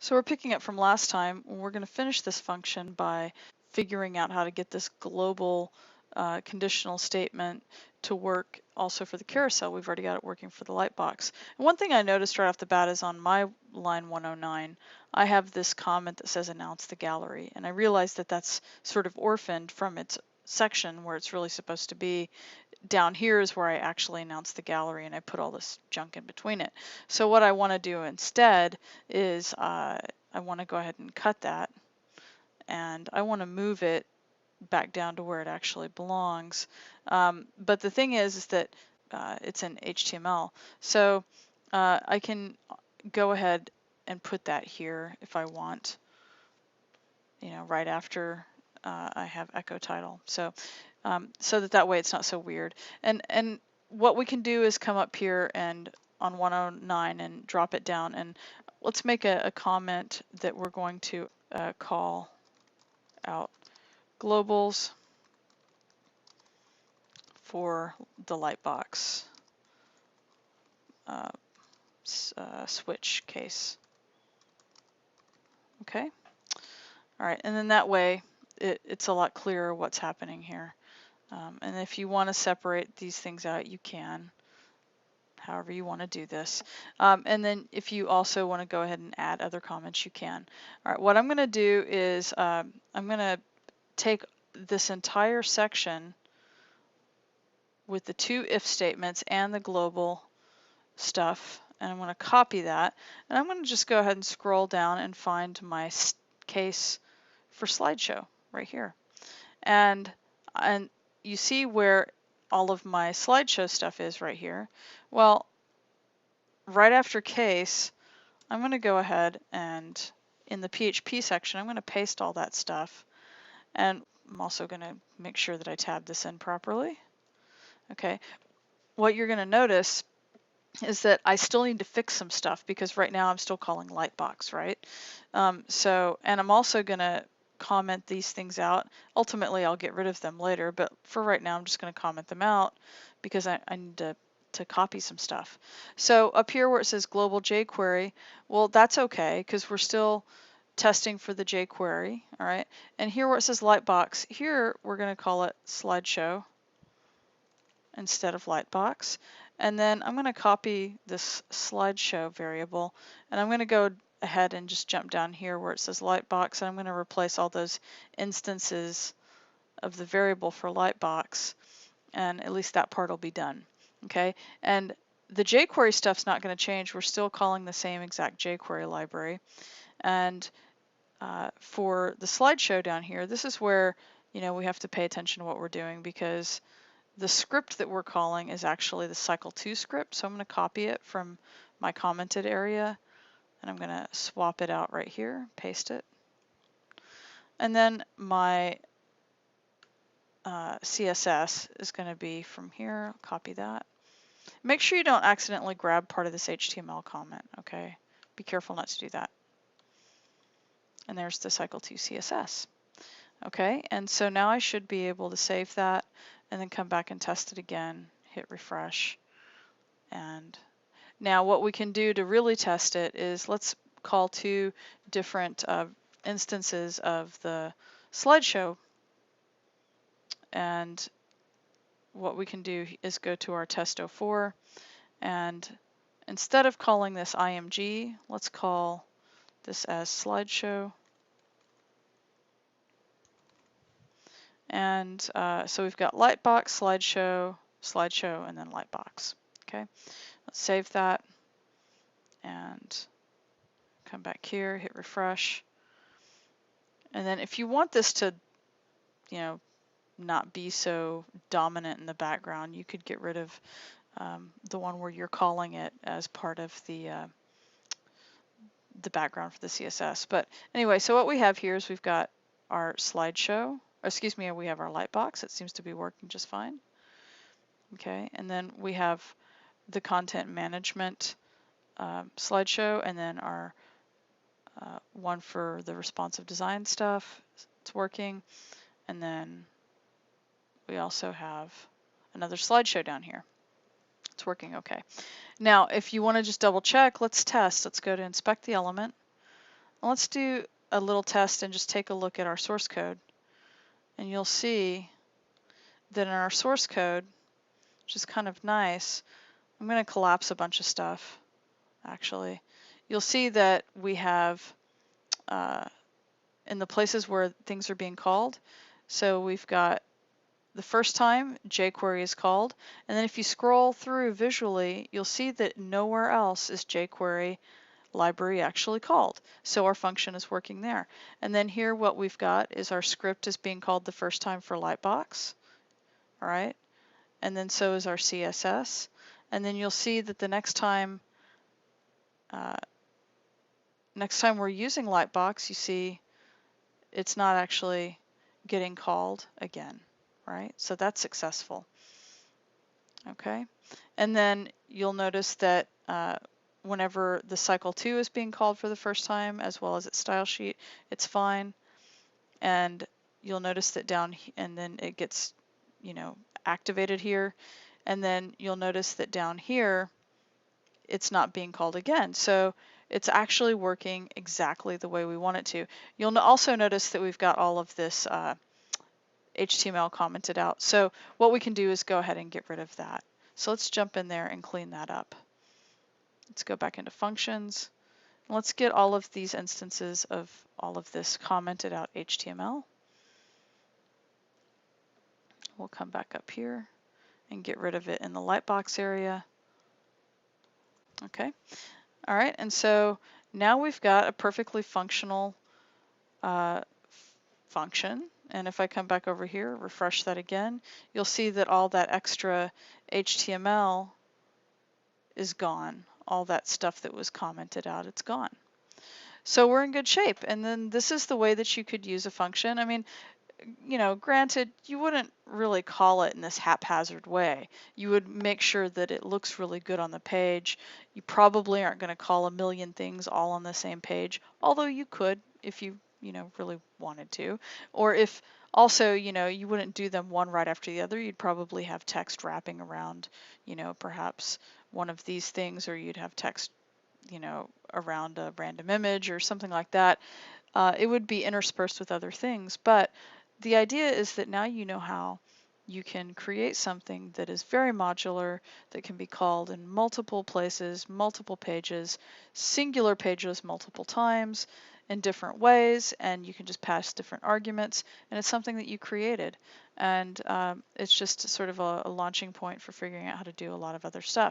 So we're picking up from last time. We're going to finish this function by figuring out how to get this global conditional statement to work also for the carousel. We've already got it working for the light box. And one thing I noticed right off the bat is on my line 109, I have this comment that says announce the gallery. And I realized that that's sort of orphaned from its section where it's really supposed to be. Down here is where I actually announce the gallery, and I put all this junk in between it. So what I want to do instead is I want to go ahead and cut that, and I want to move it back down to where it actually belongs. But the thing is that it's in HTML, so I can go ahead and put that here if I want, right after I have echo title. So that way it's not so weird. And what we can do is come up here and on 109 and drop it down, and let's make a comment that we're going to call out globals for the lightbox switch case. Okay. All right, and then that way it's a lot clearer what's happening here. And if you want to separate these things out, you can, however you want to do this. And then if you also want to go ahead and add other comments, you can. All right, what I'm going to do is I'm going to take this entire section with the two if statements and the global stuff, and I'm going to copy that, and I'm going to just go ahead and scroll down and find my case for slideshow right here. And you see where all of my slideshow stuff is right here. Well, right after case, I'm going to go ahead and in the PHP section, I'm going to paste all that stuff. And I'm also going to make sure that I tab this in properly. Okay. What you're going to notice is that I still need to fix some stuff because right now I'm still calling lightbox, right? And I'm also going to comment these things out. Ultimately, I'll get rid of them later, but for right now, I'm just going to comment them out because I need to copy some stuff. So up here where it says global jQuery, well, that's okay because we're still testing for the jQuery, all right? And here where it says lightbox, here we're going to call it slideshow instead of lightbox. And then I'm going to copy this slideshow variable, and I'm going to go ahead and just jump down here where it says lightbox, and I'm going to replace all those instances of the variable for lightbox, and at least that part will be done. Okay, and the jQuery stuff's not going to change. We're still calling the same exact jQuery library. And for the slideshow down here, this is where we have to pay attention to what we're doing, because the script that we're calling is actually the cycle2 script. So I'm going to copy it from my commented area, and I'm going to swap it out right here, paste it. And then my CSS is going to be from here. Copy that. Make sure you don't accidentally grab part of this HTML comment, okay? Be careful not to do that. And there's the cycle2 CSS. Okay, and so now I should be able to save that and then come back and test it again, hit refresh. And now what we can do to really test it is let's call two different instances of the slideshow. And what we can do is go to our test04, and instead of calling this IMG, let's call this as slideshow. And so we've got lightbox, slideshow, slideshow, and then lightbox. Okay, let's save that and come back here, hit refresh. And then if you want this to, not be so dominant in the background, you could get rid of the one where you're calling it as part of the background for the CSS. But anyway, so what we have here is we've got our slideshow. Excuse me, we have our lightbox. It seems to be working just fine. Okay, and then we have the content management slideshow, and then our one for the responsive design stuff. It's working. And then we also have another slideshow down here. It's working okay. Now, if you want to just double check, let's test. Let's go to inspect the element. let's do a little test and just take a look at our source code. And you'll see that in our source code, which is kind of nice, I'm going to collapse a bunch of stuff, actually. You'll see that we have in the places where things are being called, so we've got the first time jQuery is called, and then if you scroll through visually, you'll see that nowhere else is jQuery library actually called. So our function is working there. And then here what we've got is our script is being called the first time for Lightbox. All right. And then so is our CSS. And then you'll see that the next time we're using Lightbox, you see it's not actually getting called again, right? So that's successful. Okay. And then you'll notice that whenever the cycle 2 is being called for the first time, as well as its style sheet, it's fine. And you'll notice that and then it gets, activated here. And then you'll notice that down here, it's not being called again. So it's actually working exactly the way we want it to. You'll also notice that we've got all of this HTML commented out. So what we can do is go ahead and get rid of that. So let's jump in there and clean that up. Let's go back into functions. Let's get all of these instances of all of this commented out HTML. We'll come back up here and get rid of it in the lightbox area. Okay. All right. And so now we've got a perfectly functional function. And if I come back over here, refresh that again, you'll see that all that extra HTML is gone. All that stuff that was commented out, it's gone. So we're in good shape. And then this is the way that you could use a function. I mean, granted, you wouldn't really call it in this haphazard way. You would make sure that it looks really good on the page. You probably aren't going to call a million things all on the same page, although you could if you, really wanted to. Or if also, you wouldn't do them one right after the other. You'd probably have text wrapping around, perhaps one of these things, or you'd have text, around a random image or something like that. It would be interspersed with other things, but the idea is that now you know how you can create something that is very modular, that can be called in multiple places, multiple pages, singular pages multiple times in different ways, and you can just pass different arguments, and it's something that you created. And it's just sort of a launching point for figuring out how to do a lot of other stuff.